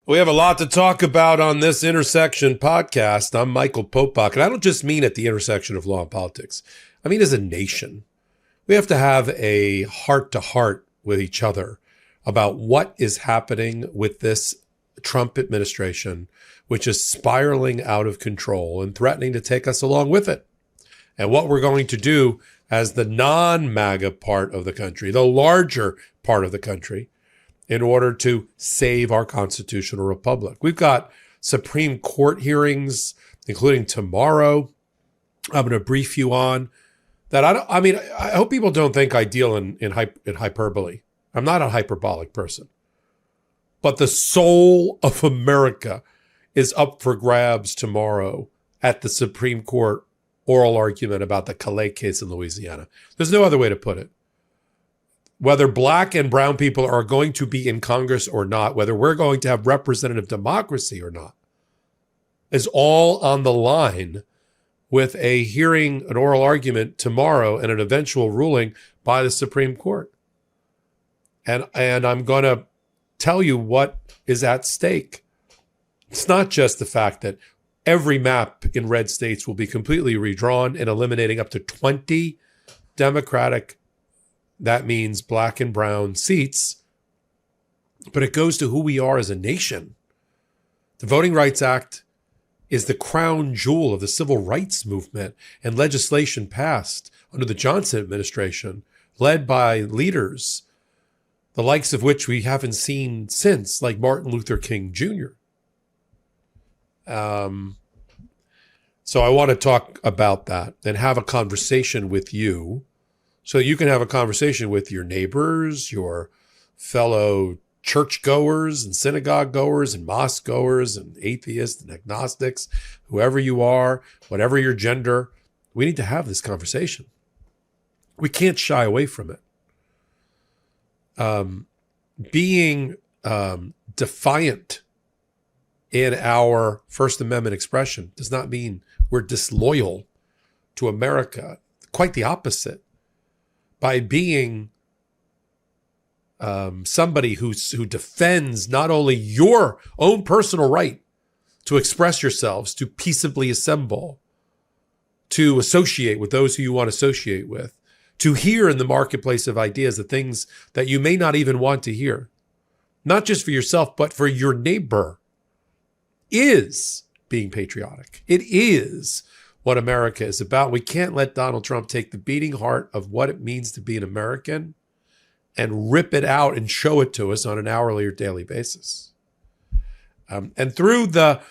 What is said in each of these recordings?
We have a lot to talk about on this Intersection podcast. I'm Michael Popok, and I don't just mean at the intersection of law and politics. I mean as a nation. We have to have a heart-to-heart with each other about what is happening with this Trump administration, which is spiraling out of control and threatening to take us along with it. And what we're going to do as the non-MAGA part of the country, the larger part of the country, in order to save our constitutional republic. We've got Supreme Court hearings, including tomorrow. I'm going to brief you on that. I hope people don't think I deal in hyperbole. I'm not a hyperbolic person. But the soul of America is up for grabs tomorrow at the Supreme Court oral argument about the Calais case in Louisiana. There's no other way to put it. Whether black and brown people are going to be in Congress or not, whether we're going to have representative democracy or not, is all on the line with a hearing, an oral argument tomorrow and an eventual ruling by the Supreme Court. And I'm going to tell you what is at stake. It's not just the fact that every map in red states will be completely redrawn and eliminating up to 20 Democratic, that means black and brown seats, but it goes to who we are as a nation. The Voting Rights Act is the crown jewel of the civil rights movement, and legislation passed under the Johnson administration, led by leaders, the likes of which we haven't seen since, like Martin Luther King Jr. So I want to talk about that and have a conversation with you so you can have a conversation with your neighbors, your fellow churchgoers and synagogue goers and mosque goers and atheists and agnostics, whoever you are, whatever your gender. We need to have this conversation. We can't shy away from it. Being defiant in our First Amendment expression does not mean we're disloyal to America. Quite the opposite. By being somebody who defends not only your own personal right to express yourselves, to peaceably assemble, to associate with those who you want to associate with, to hear in the marketplace of ideas the things that you may not even want to hear, not just for yourself, but for your neighbor, is being patriotic. It is what America is about. We can't let Donald Trump take the beating heart of what it means to be an American and rip it out and show it to us on an hourly or daily basis. And through the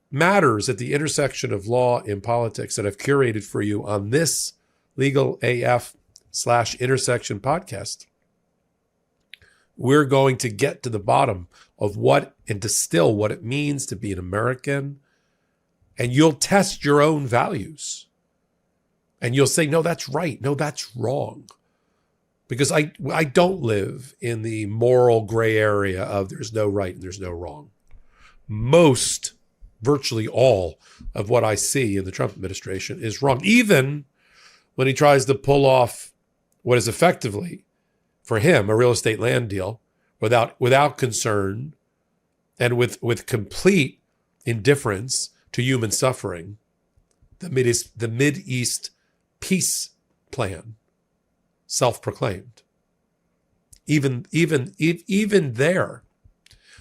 matters at the intersection of law and politics that I've curated for you on this Legal AF/intersection podcast, we're going to get to the bottom of what and distill what it means to be an American. And you'll test your own values. And you'll say, no, that's right. No, that's wrong. Because I don't live in the moral gray area of there's no right and there's no wrong. Virtually all of what I see in the Trump administration is wrong. Even when he tries to pull off what is effectively, for him, a real estate land deal without concern and with complete indifference to human suffering, the Mideast peace plan, self-proclaimed. Even there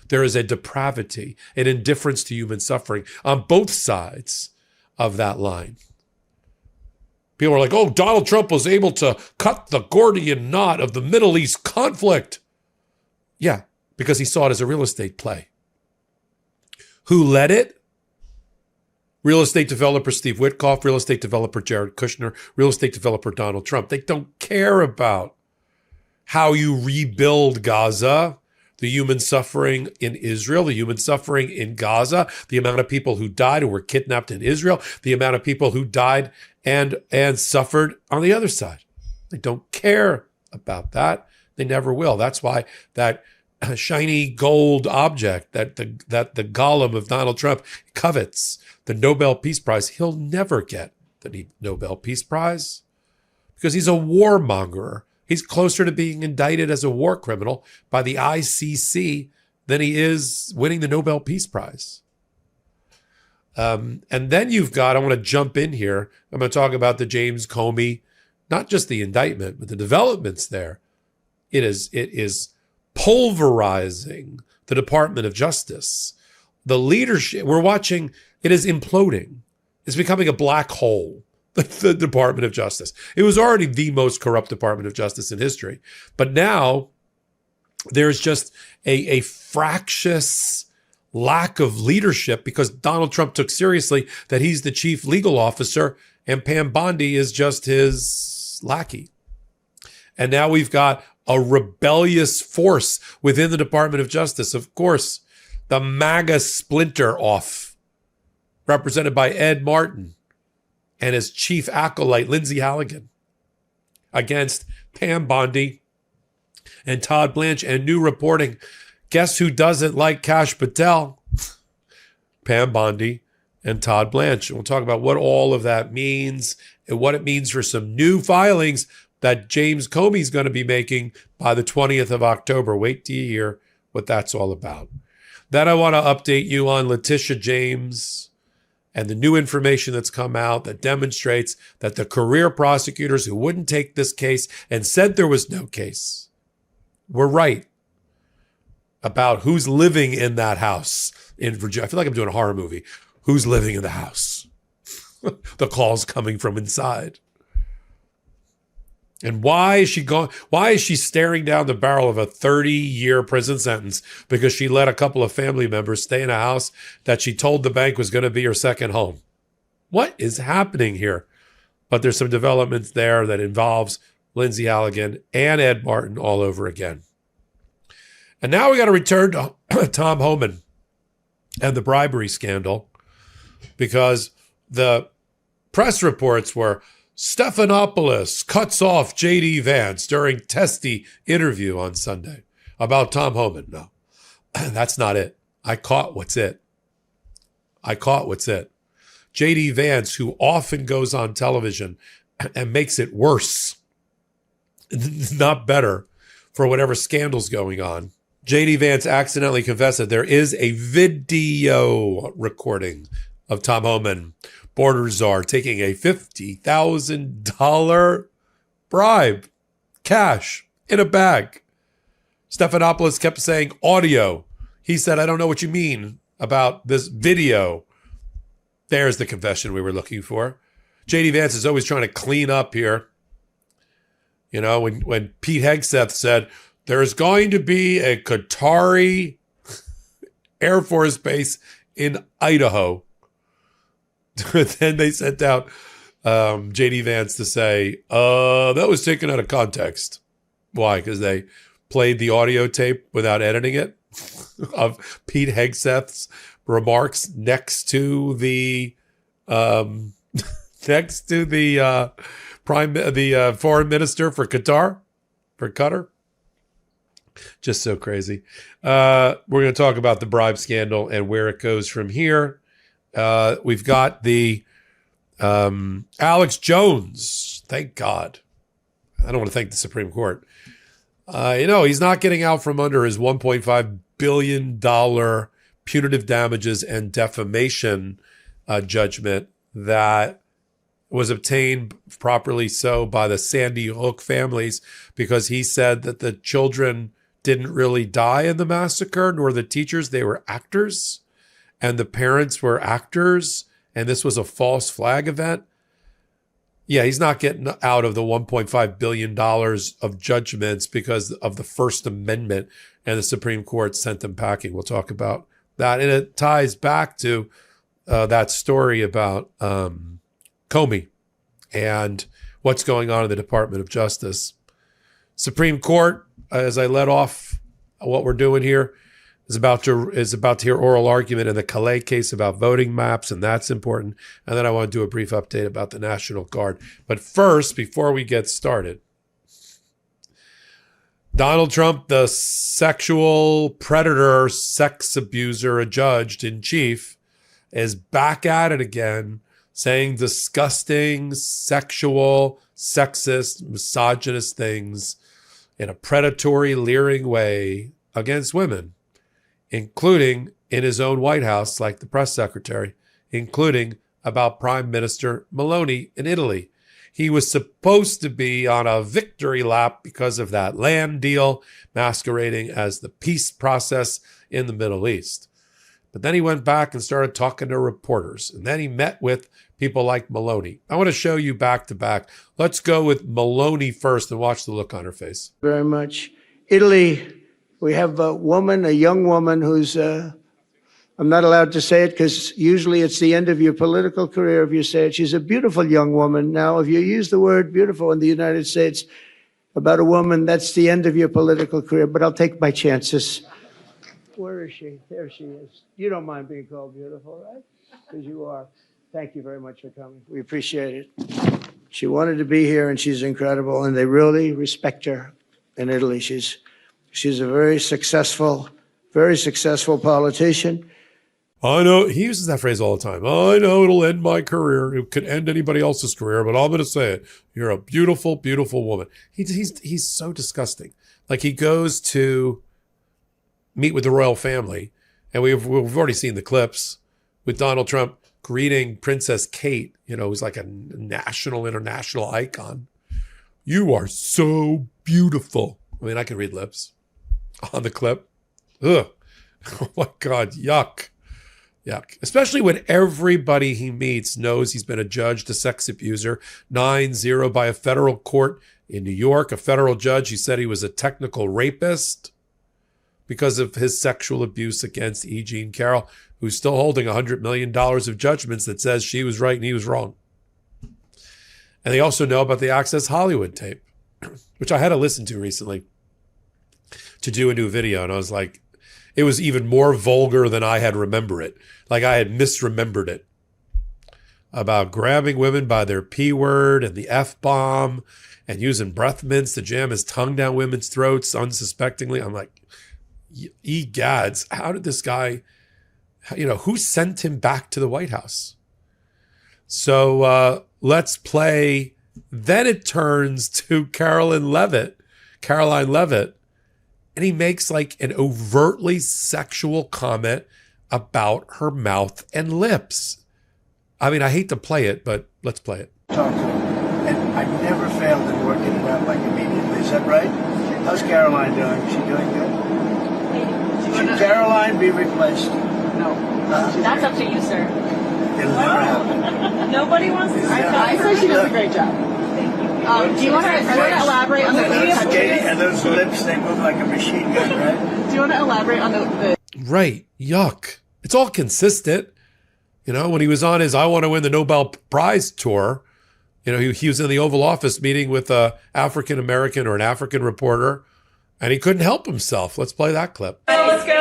is a depravity, an indifference to human suffering on both sides of that line. People are like, oh, Donald Trump was able to cut the Gordian knot of the Middle East conflict. Yeah, because he saw it as a real estate play. Who led it? Real estate developer Steve Witkoff, real estate developer Jared Kushner, real estate developer Donald Trump. They don't care about how you rebuild Gaza, the human suffering in Israel, the human suffering in Gaza, the amount of people who died, who were kidnapped in Israel, the amount of people who died and suffered on the other side. They don't care about that. They never will. That's why that shiny gold object that the golem of Donald Trump covets, the Nobel Peace Prize, he'll never get the Nobel Peace Prize because he's a warmonger. He's closer to being indicted as a war criminal by the ICC than he is winning the Nobel Peace Prize. And then you've got, I want to jump in here. I'm going to talk about the James Comey, not just the indictment, but the developments there. It is pulverizing the Department of Justice. The leadership, we're watching, it is imploding. It's becoming a black hole, the Department of Justice. It was already the most corrupt Department of Justice in history. But now there's just a fractious lack of leadership because Donald Trump took seriously that he's the chief legal officer and Pam Bondi is just his lackey. And now we've got a rebellious force within the Department of Justice. Of course, the MAGA splinter off, represented by Ed Martin and his chief acolyte, Lindsey Halligan, against Pam Bondi and Todd Blanche. And new reporting, guess who doesn't like Kash Patel? Pam Bondi and Todd Blanche. And we'll talk about what all of that means and what it means for some new filings that James Comey's going to be making by the 20th of October. Wait till you hear what that's all about. Then I want to update you on Tish James and the new information that's come out that demonstrates that the career prosecutors who wouldn't take this case and said there was no case were right about who's living in that house in Virginia. I feel like I'm doing a horror movie. Who's living in the house? The call's coming from inside. And why is she staring down the barrel of a 30-year prison sentence? Because she let a couple of family members stay in a house that she told the bank was going to be her second home. What is happening here? But there's some developments there that involves Lindsey Halligan and Ed Martin all over again. And now we got to return to Tom Homan and the bribery scandal, because the press reports were Stephanopoulos cuts off J.D. Vance during testy interview on Sunday about Tom Homan. No, that's not it. I caught what's it. J.D. Vance, who often goes on television and makes it worse, not better, for whatever scandal's going on. J.D. Vance accidentally confessed that there is a video recording of Tom Homan, border czar, taking a $50,000 bribe, cash, in a bag. Stephanopoulos kept saying audio. He said, I don't know what you mean about this video. There's the confession we were looking for. J.D. Vance is always trying to clean up here. You know, when Pete Hegseth said, there's going to be a Qatari Air Force base in Idaho. Then they sent out J.D. Vance to say, that was taken out of context. Why? Because they played the audio tape without editing it of Pete Hegseth's remarks next to the foreign minister for Qatar, for Qatar. Just so crazy. We're going to talk about the bribe scandal and where it goes from here. We've got the Alex Jones. Thank God. I don't want to thank the Supreme Court. He's not getting out from under his $1.5 billion punitive damages and defamation judgment that was obtained properly so by the Sandy Hook families, because he said that the children didn't really die in the massacre, nor the teachers. They were actors, and the parents were actors, and this was a false flag event. Yeah, he's not getting out of the $1.5 billion of judgments because of the First Amendment, and the Supreme Court sent him packing. We'll talk about that. And it ties back to that story about Comey and what's going on in the Department of Justice. Supreme Court, as I let off what we're doing here, is about to hear oral argument in the Calais case about voting maps, and that's important. And then I want to do a brief update about the National Guard. But first, before we get started, Donald Trump, the sexual predator, sex abuser, adjudged in chief, is back at it again, saying disgusting, sexual, sexist, misogynist things in a predatory, leering way against women. including in his own White House, like the press secretary, including about Prime Minister Meloni in Italy. He was supposed to be on a victory lap because of that land deal masquerading as the peace process in the Middle East. But then he went back and started talking to reporters. And then he met with people like Meloni. I want to show you back to back. Let's go with Meloni first and watch the look on her face. Very much. Italy, we have a woman, a young woman who's, I'm not allowed to say it because usually it's the end of your political career if you say it. She's a beautiful young woman. Now, if you use the word beautiful in the United States about a woman, that's the end of your political career. But I'll take my chances. Where is she? There she is. You don't mind being called beautiful, right? Because you are. Thank you very much for coming. We appreciate it. She wanted to be here, and she's incredible, and they really respect her in Italy. She's a very successful politician. I know, he uses that phrase all the time. I know it'll end my career. It could end anybody else's career, but I'm going to say it. You're a beautiful, beautiful woman. He's so disgusting. Like, he goes to meet with the royal family, and we've already seen the clips with Donald Trump greeting Princess Kate, who's like a national, international icon. You are so beautiful. I mean, I can read lips on the clip. Ugh. Oh my God, yuck. Yuck. Especially when everybody he meets knows he's been adjudged a sex abuser, 9-0 by a federal court in New York. A federal judge, he said he was a technical rapist because of his sexual abuse against E. Jean Carroll, who's still holding $100 million of judgments that says she was right and he was wrong. And they also know about the Access Hollywood tape, which I had to listen to recently to do a new video. And I was like, it was even more vulgar than I had remembered it. Like I had misremembered it. About grabbing women by their P word and the F-bomb and using breath mints to jam his tongue down women's throats unsuspectingly. I'm like, egads, how did this guy, who sent him back to the White House? So let's play. Then it turns to Caroline Leavitt, and he makes like an overtly sexual comment about her mouth and lips. I mean, I hate to play it, but let's play it. Talk to him. And I never failed in working it out like immediately. Is that right? How's Caroline doing? Is she doing good? Should Caroline be replaced? No. That's up to you, sir. It'll never happen. Nobody wants to. I say she does a great job. Do you want to elaborate on the and those lips, they move like a machine gun, right? Do you want to elaborate on the Right. Yuck. It's all consistent. When he was on his I Want to Win the Nobel Prize tour, he was in the Oval Office meeting with a African American or an African reporter, and he couldn't help himself. Let's play that clip. Let's go.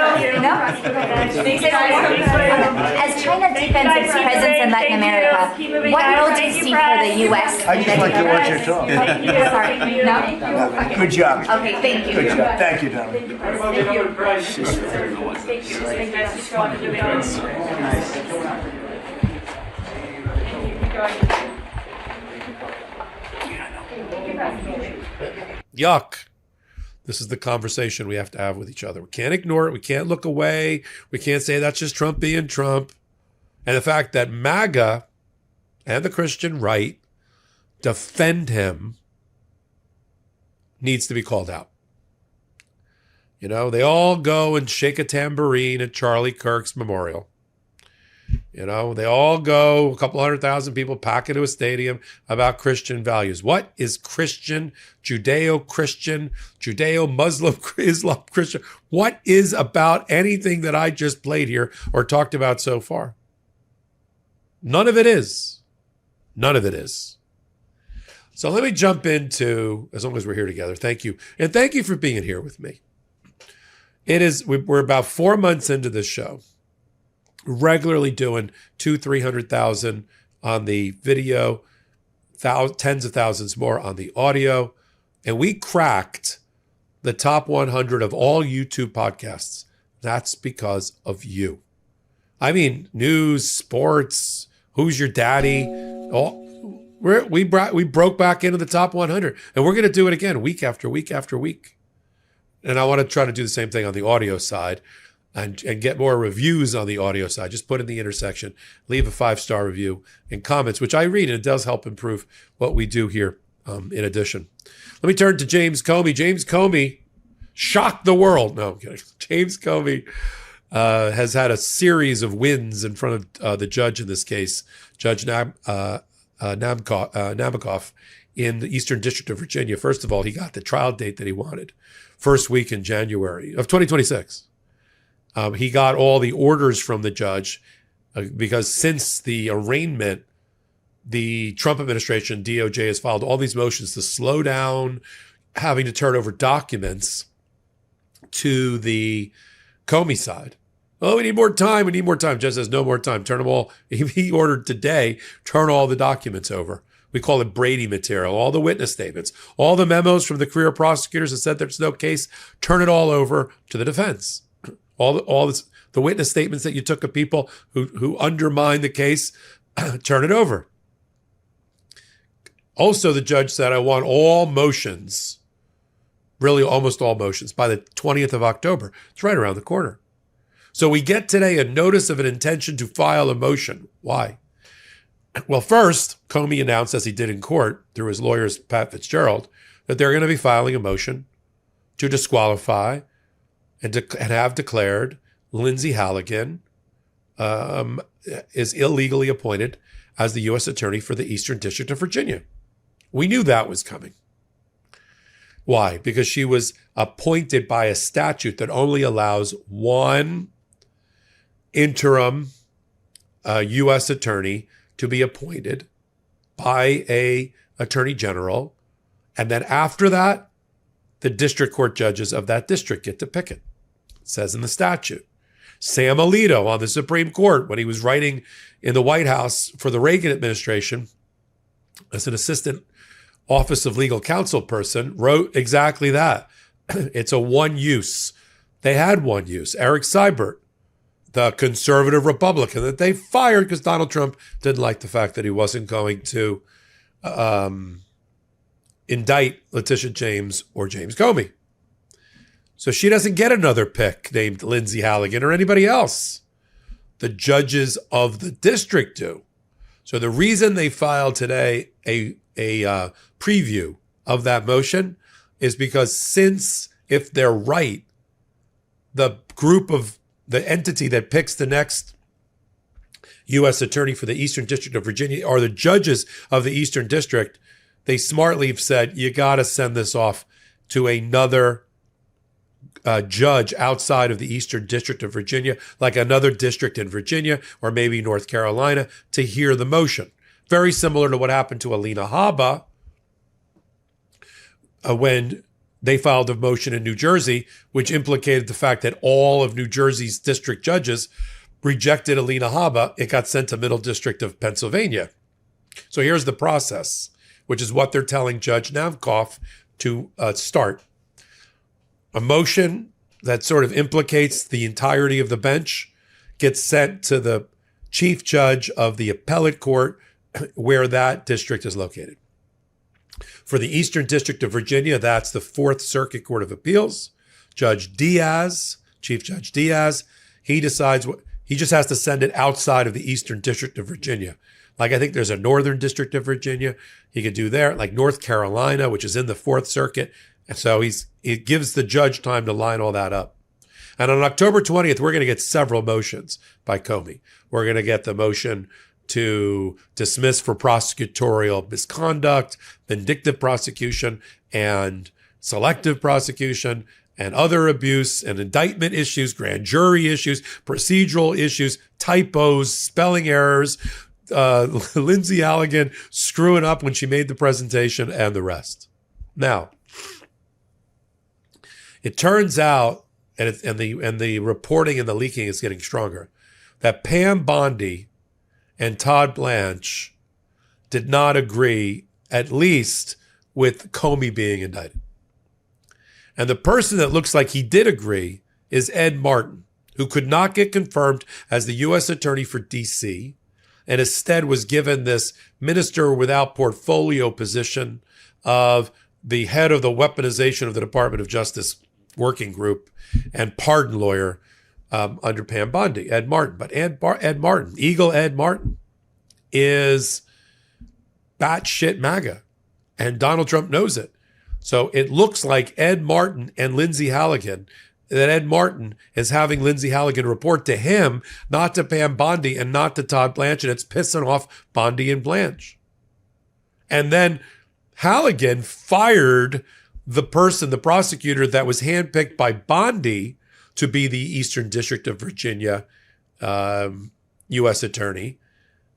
As China deepens its presence in Latin America, what role do you see for the U.S.? I just like to watch your talk. Sorry, no? Good job. Okay, thank you. Good job. Thank you, darling. Yuck. This is the conversation we have to have with each other. We can't ignore it. We can't look away. We can't say that's just Trump being Trump. And the fact that MAGA and the Christian right defend him needs to be called out. They all go and shake a tambourine at Charlie Kirk's memorial. They all go, a couple 100,000 people pack into a stadium about Christian values. What is Christian, Judeo-Christian, Judeo-Muslim, Islam Christian? What is about anything that I just played here or talked about so far? None of it is. None of it is. So let me jump into, as long as we're here together, thank you. And thank you for being here with me. We're about 4 months into this show. Regularly doing 200,000-300,000 on the video, tens of thousands more on the audio. And we cracked the top 100 of all YouTube podcasts. That's because of you. I mean, news, sports, who's your daddy? We broke back into the top 100. And we're going to do it again week after week after week. And I want to try to do the same thing on the audio side. and get more reviews on the audio side, just put in the intersection, leave a 5-star review and comments, which I read, and it does help improve what we do here in addition. Let me turn to James Comey. James Comey shocked the world. No, I'm kidding. James Comey has had a series of wins in front of the judge in this case, Judge Namakoff in the Eastern District of Virginia. First of all, he got the trial date that he wanted, first week in January of 2026. He got all the orders from the judge because since the arraignment, the Trump administration, DOJ, has filed all these motions to slow down having to turn over documents to the Comey side. Oh, we need more time. We need more time. Judge says no more time. Turn them all. He ordered today, turn all the documents over. We call it Brady material, all the witness statements, all the memos from the career prosecutors that said there's no case, turn it all over to the defense. All this, the witness statements that you took of people who undermined the case, turn it over. Also, the judge said, I want all motions, really almost all motions, by the 20th of October. It's right around the corner. So we get today a notice of an intention to file a motion. Why? Well, first, Comey announced, as he did in court through his lawyers, Pat Fitzgerald, that they're going to be filing a motion to disqualify and have declared Lindsey Halligan is illegally appointed as the U.S. Attorney for the Eastern District of Virginia. We knew that was coming. Why? Because she was appointed by a statute that only allows one interim U.S. attorney to be appointed by a attorney general. And then after that, the district court judges of that district get to pick it. It says in the statute. Sam Alito on the Supreme Court, when he was writing in the White House for the Reagan administration as an assistant Office of Legal Counsel person, wrote exactly that. It's a one use. They had one use. Eric Seibert, the conservative Republican that they fired because Donald Trump didn't like the fact that he wasn't going to indict Letitia James or James Comey. So she doesn't get another pick named Lindsey Halligan or anybody else. The judges of the district do. So the reason they filed today a preview of that motion is because since, if they're right, the entity that picks the next U.S. attorney for the Eastern District of Virginia are the judges of the Eastern District, they smartly have said, you got to send this off to another judge outside of the Eastern District of Virginia, like another district in Virginia or maybe North Carolina, to hear the motion. Very similar to what happened to Alina Habba when they filed a motion in New Jersey, which implicated the fact that all of New Jersey's district judges rejected Alina Habba. It got sent to Middle District of Pennsylvania. So here's the process, which is what they're telling Judge Namakoff to start. A motion that sort of implicates the entirety of the bench gets sent to the chief judge of the appellate court where that district is located. For the Eastern District of Virginia, that's the Fourth Circuit Court of Appeals. Judge Diaz, Chief Judge Diaz, he decides he just has to send it outside of the Eastern District of Virginia. Like I think there's a Northern District of Virginia he could do there, like North Carolina, which is in the Fourth Circuit. And so it gives the judge time to line all that up. And on October 20th, we're going to get several motions by Comey. We're going to get the motion to dismiss for prosecutorial misconduct, vindictive prosecution, and selective prosecution, and other abuse and indictment issues, grand jury issues, procedural issues, typos, spelling errors, Lindsey Halligan screwing up when she made the presentation, and the rest. Now, it turns out, and the reporting and the leaking is getting stronger, that Pam Bondi and Todd Blanche did not agree, at least with Comey being indicted. And the person that looks like he did agree is Ed Martin, who could not get confirmed as the U.S. Attorney for D.C., and instead was given this minister without portfolio position of the head of the weaponization of the Department of Justice working group and pardon lawyer under Pam Bondi, Ed Martin. But Ed Martin, Eagle Ed Martin, is batshit MAGA, and Donald Trump knows it. So it looks like Ed Martin and Lindsey Halligan, that Ed Martin is having Lindsey Halligan report to him, not to Pam Bondi and not to Todd Blanche, and it's pissing off Bondi and Blanche. And then Halligan fired the prosecutor that was handpicked by Bondi to be the Eastern District of Virginia U.S. attorney.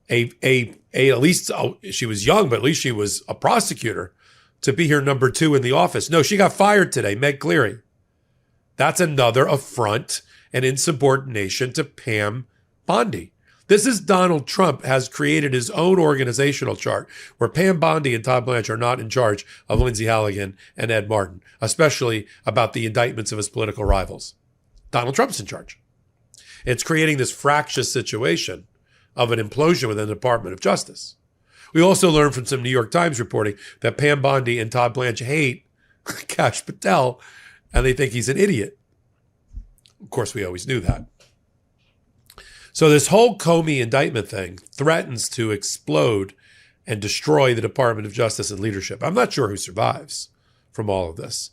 At least she was young, but at least she was a prosecutor, to be her number 2 in the office. No, she got fired today, Meg Cleary. That's another affront and insubordination to Pam Bondi. This is Donald Trump has created his own organizational chart where Pam Bondi and Todd Blanche are not in charge of Lindsey Halligan and Ed Martin, especially about the indictments of his political rivals. Donald Trump's in charge. It's creating this fractious situation of an implosion within the Department of Justice. We also learned from some New York Times reporting that Pam Bondi and Todd Blanche hate Kash Patel, and they think he's an idiot. Of course, we always knew that. So this whole Comey indictment thing threatens to explode and destroy the Department of Justice and leadership. I'm not sure who survives from all of this.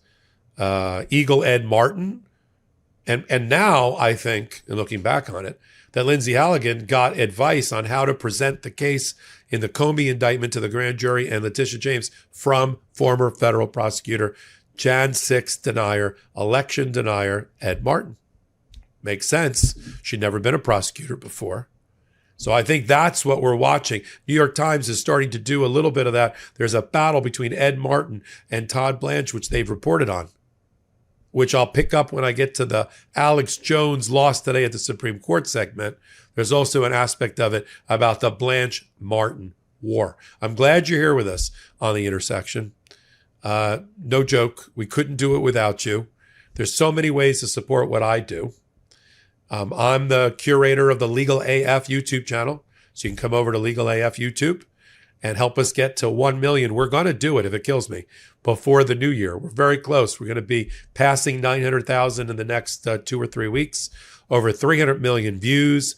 Eagle Ed Martin. And now I think, and looking back on it, that Lindsey Halligan got advice on how to present the case in the Comey indictment to the grand jury and Tish James from former federal prosecutor, Jan 6 denier, election denier, Ed Martin. Makes sense. She'd never been a prosecutor before. So I think that's what we're watching. New York Times is starting to do a little bit of that. There's a battle between Ed Martin and Todd Blanche, which they've reported on, which I'll pick up when I get to the Alex Jones lost today at the Supreme Court segment. There's also an aspect of it about the Blanche-Martin war. I'm glad you're here with us on The Intersection. No joke. We couldn't do it without you. There's so many ways to support what I do. I'm the curator of the Legal AF YouTube channel. So you can come over to Legal AF YouTube and help us get to 1 million. We're going to do it if it kills me before the new year. We're very close. We're going to be passing 900,000 in the next 2 or 3 weeks. Over 300 million views,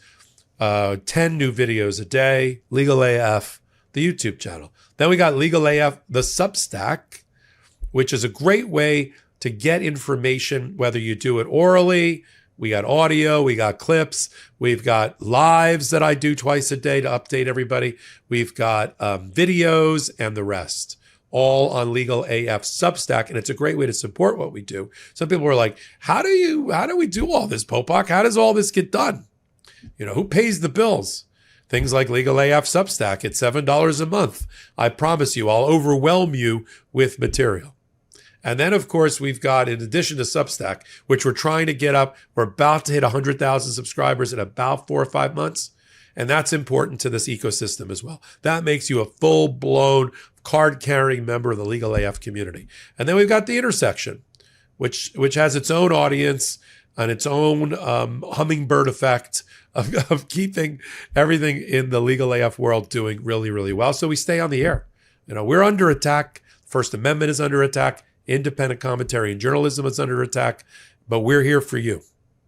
10 new videos a day. Legal AF, the YouTube channel. Then we got Legal AF, the Substack, which is a great way to get information, whether you do it orally. We got audio, we got clips, we've got lives that I do twice a day to update everybody. We've got videos and the rest, all on Legal AF Substack, and it's a great way to support what we do. Some people are like, how do we do all this, Popok? How does all this get done? You know, who pays the bills? Things like Legal AF Substack at $7 a month. I promise you, I'll overwhelm you with material. And then, of course, we've got, in addition to Substack, which we're trying to get up, we're about to hit 100,000 subscribers in about 4 or 5 months. And that's important to this ecosystem as well. That makes you a full-blown, card-carrying member of the Legal AF community. And then we've got The Intersection, which has its own audience and its own hummingbird effect of keeping everything in the Legal AF world doing really, really well. So we stay on the air. You know, we're under attack. First Amendment is under attack. Independent commentary and journalism is under attack, but we're here for you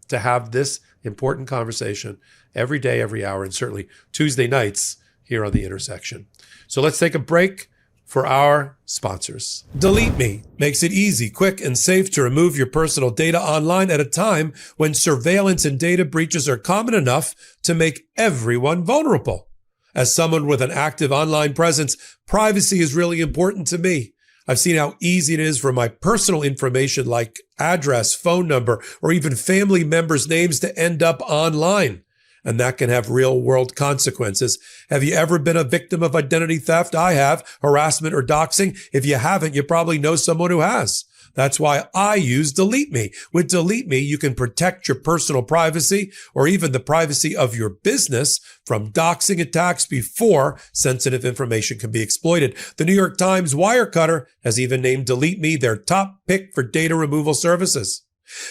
to have this important conversation every day, every hour, and certainly Tuesday nights here on The Intersection. So let's take a break for our sponsors. Delete Me makes it easy, quick, and safe to remove your personal data online at a time when surveillance and data breaches are common enough to make everyone vulnerable. As someone with an active online presence, privacy is really important to me. I've seen how easy it is for my personal information like address, phone number, or even family members' names to end up online. And that can have real-world consequences. Have you ever been a victim of identity theft? I have. Harassment or doxing? If you haven't, you probably know someone who has. That's why I use Delete Me. With Delete Me, you can protect your personal privacy or even the privacy of your business from doxing attacks before sensitive information can be exploited. The New York Times Wirecutter has even named Delete Me their top pick for data removal services.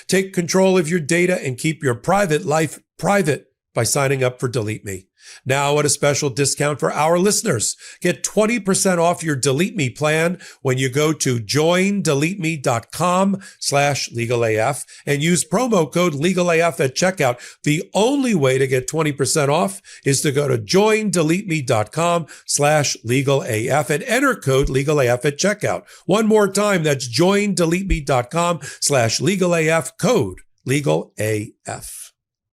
Take control of your data and keep your private life private by signing up for Delete Me. Now at a special discount for our listeners. Get 20% off your Delete Me plan when you go to joindeleteme.com/legalaf and use promo code legalaf at checkout. The only way to get 20% off is to go to joindeleteme.com/legalaf and enter code legalaf at checkout. One more time, that's joindeleteme.com/legalaf, code legalaf.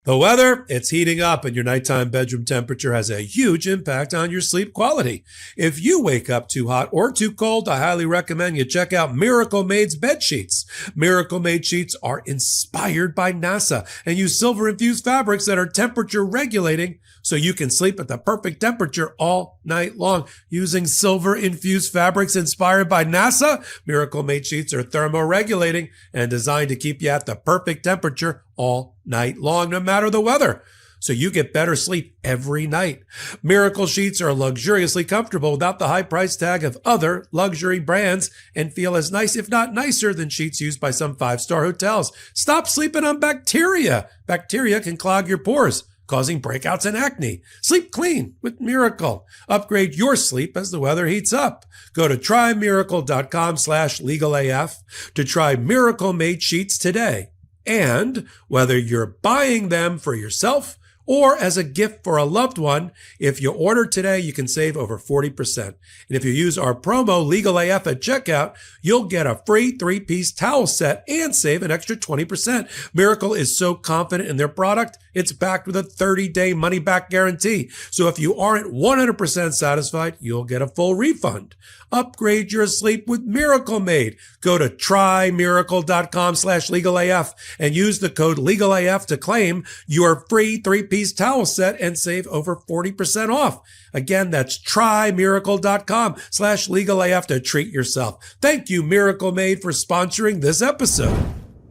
The weather, it's heating up, and your nighttime bedroom temperature has a huge impact on your sleep quality. If you wake up too hot or too cold, I highly recommend you check out Miracle Made's bed sheets. Miracle Made sheets are inspired by NASA and use silver-infused fabrics that are temperature regulating so you can sleep at the perfect temperature all night long. Using silver-infused fabrics inspired by NASA, Miracle Made sheets are thermoregulating and designed to keep you at the perfect temperature all night long, no matter the weather, so you get better sleep every night. Miracle sheets are luxuriously comfortable without the high price tag of other luxury brands and feel as nice, if not nicer, than sheets used by some 5-star hotels. Stop sleeping on bacteria. Bacteria can clog your pores, causing breakouts and acne. Sleep clean with Miracle. Upgrade your sleep as the weather heats up. Go to trymiracle.com/legalaf to try Miracle Made sheets today. And whether you're buying them for yourself or as a gift for a loved one, if you order today, you can save over 40%. And if you use our promo LegalAF at checkout, you'll get a free 3-piece towel set and save an extra 20%. Miracle is so confident in their product, it's backed with a 30-day money-back guarantee. So if you aren't 100% satisfied, you'll get a full refund. Upgrade your sleep with Miracle Made. Go to trymiracle.com/legalaf and use the code LegalAF to claim your free 3-piece towel set and save over 40% off. Again, that's trymiracle.com/legalaf to treat yourself. Thank you, Miracle Made, for sponsoring this episode.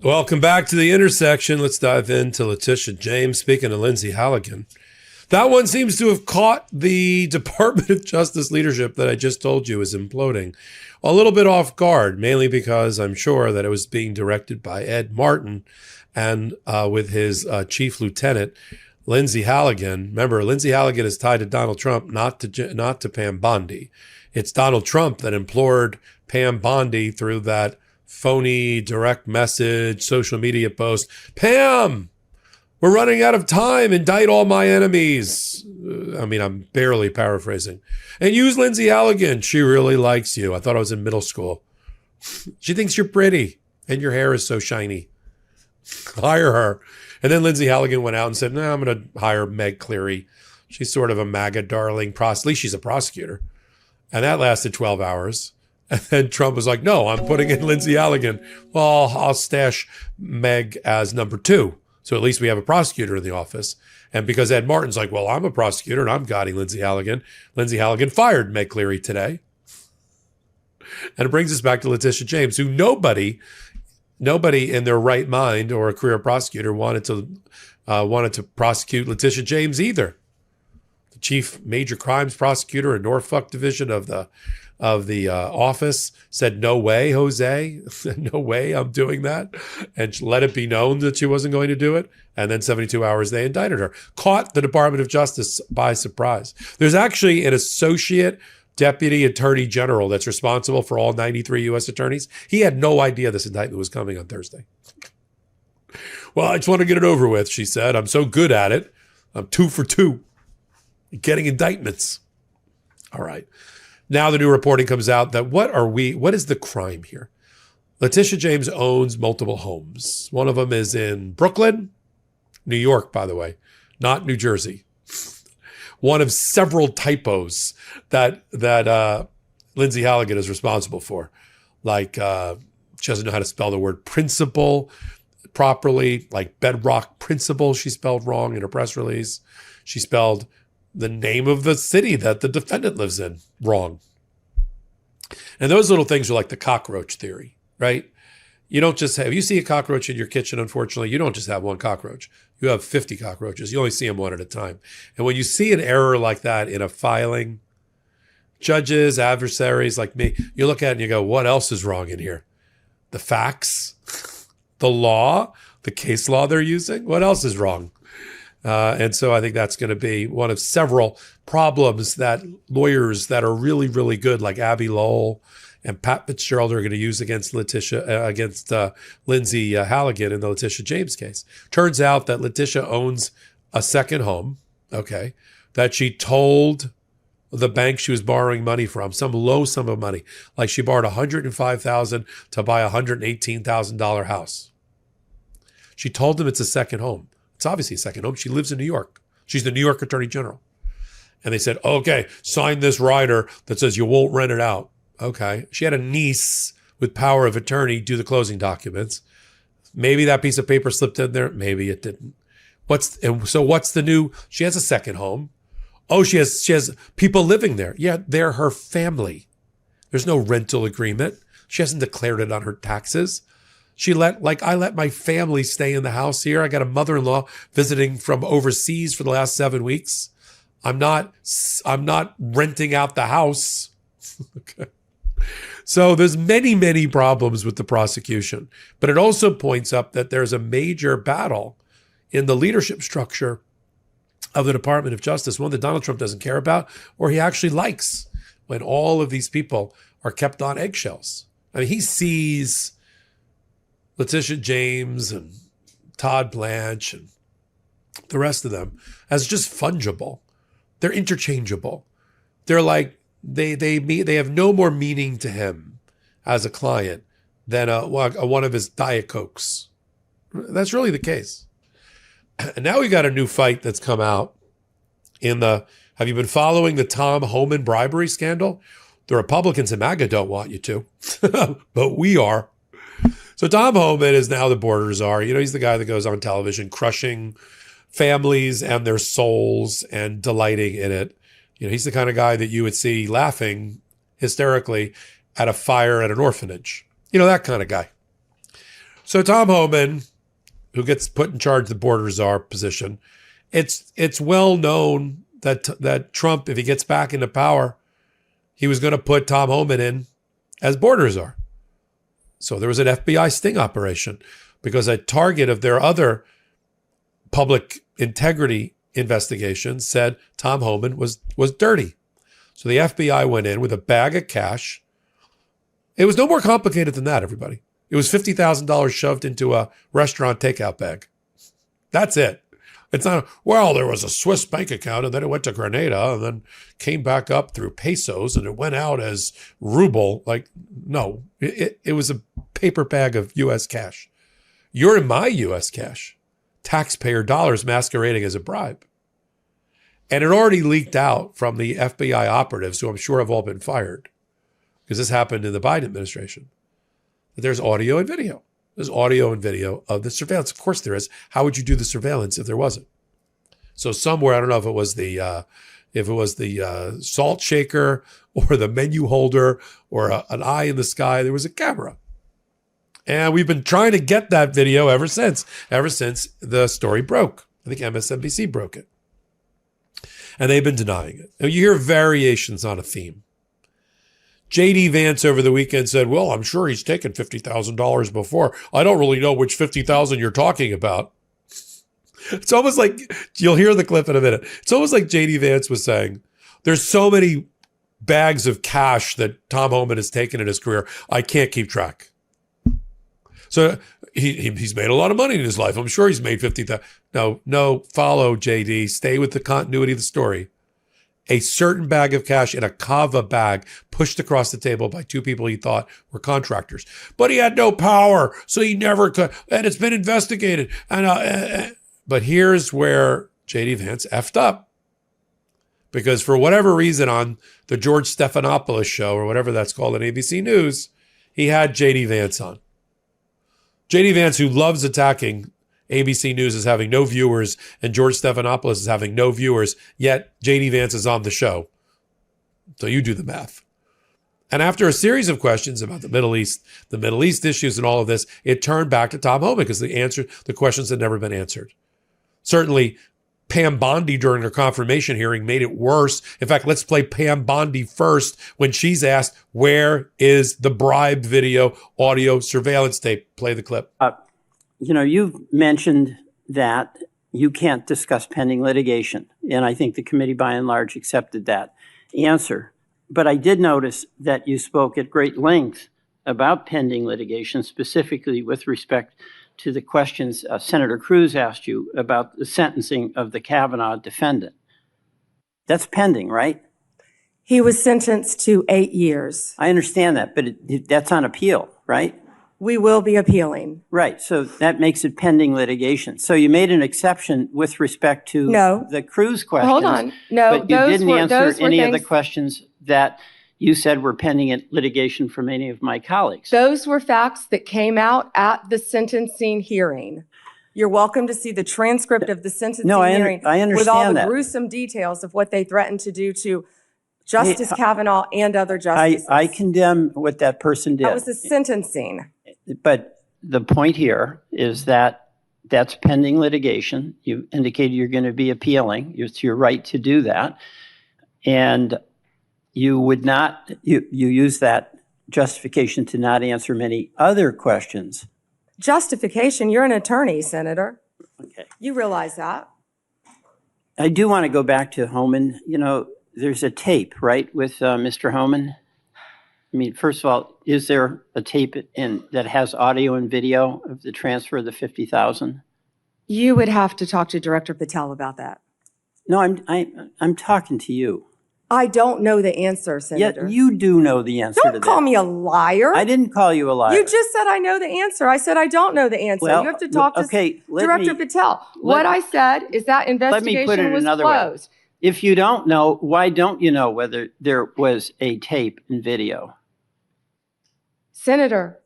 Welcome back to The Intersection. Let's dive into Tish James. Speaking of Lindsey Halligan, that one seems to have caught the Department of Justice leadership that I just told you is imploding a little bit off guard, mainly because I'm sure that it was being directed by Ed Martin and with his chief lieutenant, Lindsey Halligan. Remember, Lindsey Halligan is tied to Donald Trump, not to Pam Bondi. It's Donald Trump that implored Pam Bondi through that phony direct message, social media post. Pam, we're running out of time. Indict all my enemies. I mean, I'm barely paraphrasing. And use Lindsey Halligan. She really likes you. I thought I was in middle school. She thinks you're pretty and your hair is so shiny. Hire her. And then Lindsey Halligan went out and said, no, I'm going to hire Meg Cleary. She's sort of a MAGA darling. At least she's a prosecutor. And that lasted 12 hours. And then Trump was like, no, I'm putting in Lindsey Halligan. Well, I'll stash Meg as number 2. So at least we have a prosecutor in the office. And because Ed Martin's like, well, I'm a prosecutor and I'm guiding Lindsey Halligan. Lindsey Halligan fired Meg Cleary today. And it brings us back to Tish James, who nobody in their right mind or a career prosecutor wanted to prosecute Tish James either. The chief major crimes prosecutor in Norfolk division of the office said, no way, Jose, no way I'm doing that. And let it be known that she wasn't going to do it. And then 72 hours, they indicted her. Caught the Department of Justice by surprise. There's actually an associate deputy attorney general that's responsible for all 93 U.S. attorneys. He had no idea this indictment was coming on Thursday. Well, I just want to get it over with, she said. I'm so good at it. I'm 2 for 2 getting indictments. All right. Now the new reporting comes out that what is the crime here? Tish James owns multiple homes. One of them is in Brooklyn, New York, by the way, not New Jersey. One of several typos that Lindsey Halligan is responsible for. Like she doesn't know how to spell the word principal properly, like bedrock principal she spelled wrong in her press release. She spelled the name of the city that the defendant lives in wrong. And those little things are like the cockroach theory, right? You don't just have, you see a cockroach in your kitchen, unfortunately, you don't just have one cockroach. You have 50 cockroaches. You only see them one at a time. And when you see an error like that in a filing, judges, adversaries like me, you look at it and you go, what else is wrong in here? The facts, the law, the case law they're using, what else is wrong? And so I think that's going to be one of several problems that lawyers that are really, really good, like Abby Lowell and Pat Fitzgerald, are going to use against Lindsey Halligan in the Letitia James case. Turns out that Letitia owns a second home, okay, that she told the bank she was borrowing money from, some low sum of money, like she borrowed $105,000 to buy a $118,000 house. She told them it's a second home. It's obviously a second home. She lives in New York. She's the New York Attorney General. And they said, okay, sign this rider that says you won't rent it out. Okay. She had a niece with power of attorney do the closing documents. Maybe that piece of paper slipped in there. Maybe it didn't. What's the new? She has a second home. Oh, she has people living there. Yeah, they're her family. There's no rental agreement. She hasn't declared it on her taxes. I let my family stay in the house here. I got a mother-in-law visiting from overseas for the last 7 weeks. I'm not renting out the house. Okay. So there's many, many problems with the prosecution, but it also points up that there's a major battle in the leadership structure of the Department of Justice, one that Donald Trump doesn't care about, or he actually likes, when all of these people are kept on eggshells. I mean, he sees Letitia James and Todd Blanche and the rest of them as just fungible. They're interchangeable. They're like, they have no more meaning to him as a client than one of his Diet Cokes. That's really the case. And now we got a new fight that's come out have you been following the Tom Homan bribery scandal? The Republicans in MAGA don't want you to, but we are. So Tom Homan is now the border czar. You know, he's the guy that goes on television crushing families and their souls and delighting in it. You know, he's the kind of guy that you would see laughing hysterically at a fire at an orphanage. You know, that kind of guy. So Tom Homan, who gets put in charge of the border czar position, it's well known that Trump, if he gets back into power, he was going to put Tom Homan in as border czar. So there was an FBI sting operation because a target of their other public integrity investigation said Tom Homan was dirty. So the FBI went in with a bag of cash. It was no more complicated than that, everybody. It was $50,000 shoved into a restaurant takeout bag. That's it. It's not, well, there was a Swiss bank account and then it went to Grenada and then came back up through pesos and it went out as ruble. Like, no, it was a paper bag of U.S. cash. You're in my U.S. cash. Taxpayer dollars masquerading as a bribe. And it already leaked out from the FBI operatives, who I'm sure have all been fired, because this happened in the Biden administration. There's audio and video. There's audio and video of the surveillance. Of course there is. How would you do the surveillance if there wasn't? So somewhere, I don't know if it was the salt shaker or the menu holder or an eye in the sky, there was a camera. And we've been trying to get that video ever since the story broke. I think MSNBC broke it. And they've been denying it. Now, you hear variations on a theme. J.D. Vance over the weekend said, well, I'm sure he's taken $50,000 before. I don't really know which $50,000 you're talking about. It's almost like, you'll hear the clip in a minute. It's almost like J.D. Vance was saying, there's so many bags of cash that Tom Homan has taken in his career, I can't keep track. So he's made a lot of money in his life. I'm sure he's made $50,000. No, follow JD. Stay with the continuity of the story. A certain bag of cash in a kava bag pushed across the table by two people he thought were contractors. But he had no power, so he never could. And it's been investigated. But here's where JD Vance effed up. Because for whatever reason on the George Stephanopoulos show, or whatever that's called on ABC News, he had JD Vance on. JD Vance, who loves attacking ABC News as having no viewers and George Stephanopoulos is having no viewers, yet JD Vance is on the show. So you do the math. And after a series of questions about the Middle East issues and all of this, it turned back to Tom Homan because the questions had never been answered. Certainly, Pam Bondi during her confirmation hearing made it worse. In fact, let's play Pam Bondi first when she's asked, where is the bribe video audio surveillance tape? Play the clip. You've mentioned that, you can't discuss pending litigation. And I think the committee by and large accepted that answer. But I did notice that you spoke at great length about pending litigation, specifically with respect to the questions Senator Cruz asked you about the sentencing of the Kavanaugh defendant. That's pending, right? He was sentenced to 8 years. I understand that, but that's on appeal, right? We will be appealing. Right, so that makes it pending litigation. So you made an exception with respect to the Cruz questions. Hold on. No, but you didn't answer any of the questions that you said were pending in litigation from any of my colleagues. Those were facts that came out at the sentencing hearing. You're welcome to see the transcript of the sentencing hearing I understand with all the that. gruesome details of what they threatened to do to Justice Kavanaugh and other justices. I condemn what that person did. That was the sentencing. But the point here is that that's pending litigation. You indicated you're going to be appealing. It's your right to do that. And you would not, you use that justification to not answer many other questions. Justification? You're an attorney, Senator. Okay. You realize that. I do want to go back to Homan. You know, there's a tape, right, with Mr. Homan? I mean, first of all, is there a tape that has audio and video of the transfer of the $50,000? You would have to talk to Director Patel about that. No, I'm talking to you. I don't know the answer, Senator. Yeah, you do know the answer to that. Don't call me a liar. I didn't call you a liar. You just said I know the answer. I said I don't know the answer. Well, you have to talk to Director Patel. What I said is that investigation was closed. If you don't know, why don't you know whether there was a tape and video? Senator,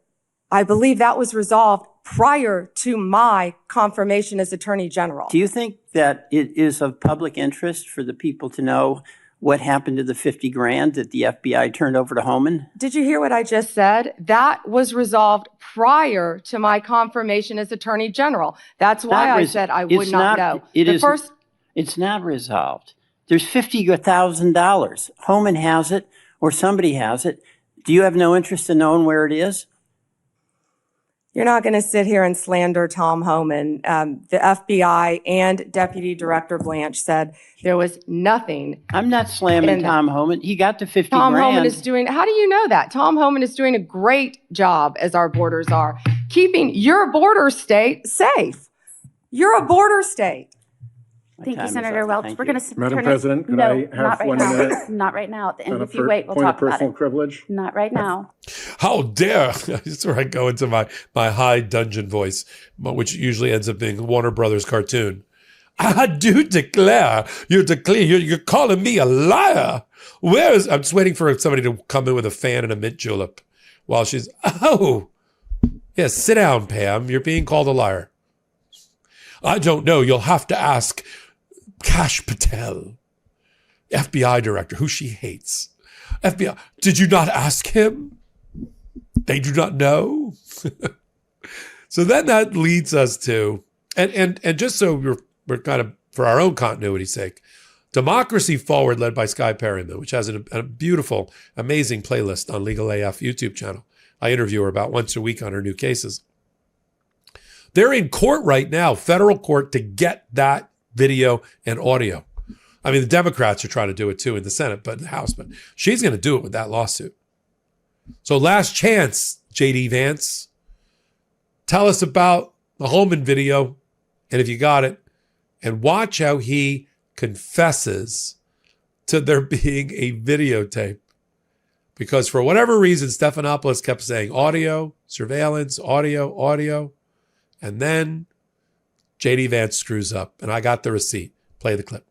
I believe that was resolved prior to my confirmation as Attorney General. Do you think that it is of public interest for the people to know what happened to the $50,000 that the FBI turned over to Homan? Did you hear what I just said? That was resolved prior to my confirmation as Attorney General. That's why I said I would not know. It's not resolved. There's $50,000. Homan has it, or somebody has it. Do you have no interest in knowing where it is? You're not going to sit here and slander Tom Homan. The FBI and Deputy Director Blanche said there was nothing. I'm not slamming Tom Homan. He got the $50,000. Tom Homan is doing, how do you know that? Tom Homan is doing a great job, as our borders are, keeping your border state safe. You're a border state. Thank you, Senator Welch. We're going to Madam President, could I have 1 minute? Not right now. At the end, On a if you wait, we'll point talk of about personal it. privilege? Not right now. How dare! That's where I go into my high dungeon voice, which usually ends up being a Warner Brothers cartoon. I do declare, you're calling me a liar. I'm just waiting for somebody to come in with a fan and a mint julep while she's, yes, sit down, Pam. You're being called a liar. I don't know. You'll have to ask Kash Patel, FBI director, who she hates. FBI, did you not ask him? They do not know. So then that leads us to, and just so we're kind of, for our own continuity's sake, Democracy Forward, led by Skye Perryman, which has a beautiful, amazing playlist on Legal AF YouTube channel. I interview her about once a week on her new cases. They're in court right now, federal court, to get that video and audio. I mean, the Democrats are trying to do it too in the Senate, but in the House, but she's going to do it with that lawsuit. So last chance, JD Vance, tell us about the Homan video, and if you got it, and watch how he confesses to there being a videotape. Because for whatever reason, Stephanopoulos kept saying audio, surveillance, audio, and then JD Vance screws up, and I got the receipt. Play the clip.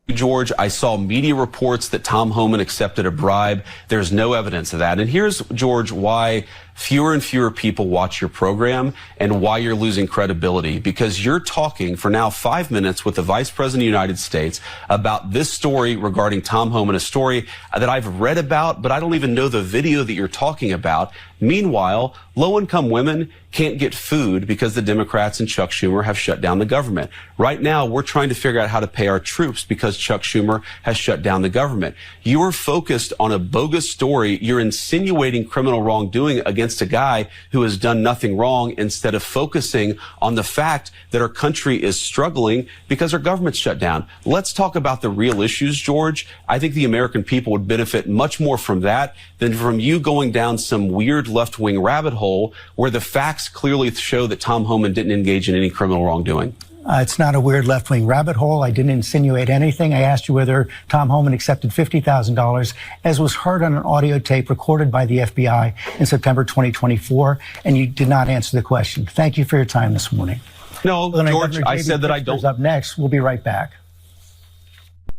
George, I saw media reports that Tom Homan accepted a bribe. There's no evidence of that. And here's, George, why fewer and fewer people watch your program and why you're losing credibility. Because you're talking for now 5 minutes with the Vice President of the United States about this story regarding Tom Homan, a story that I've read about, but I don't even know the video that you're talking about. Meanwhile, low-income women can't get food because the Democrats and Chuck Schumer have shut down the government. Right now, we're trying to figure out how to pay our troops because Chuck Schumer has shut down the government. You're focused on a bogus story. You're insinuating criminal wrongdoing against a guy who has done nothing wrong instead of focusing on the fact that our country is struggling because our government's shut down. Let's talk about the real issues, George. I think the American people would benefit much more from that than from you going down some weird left-wing rabbit hole where the facts clearly show that Tom Homan didn't engage in any criminal wrongdoing. It's not a weird left-wing rabbit hole. I didn't insinuate anything. I asked you whether Tom Homan accepted $50,000, as was heard on an audio tape recorded by the FBI in September 2024, and you did not answer the question. Thank you for your time this morning. No, George, I said that I don't. Up next, we'll be right back.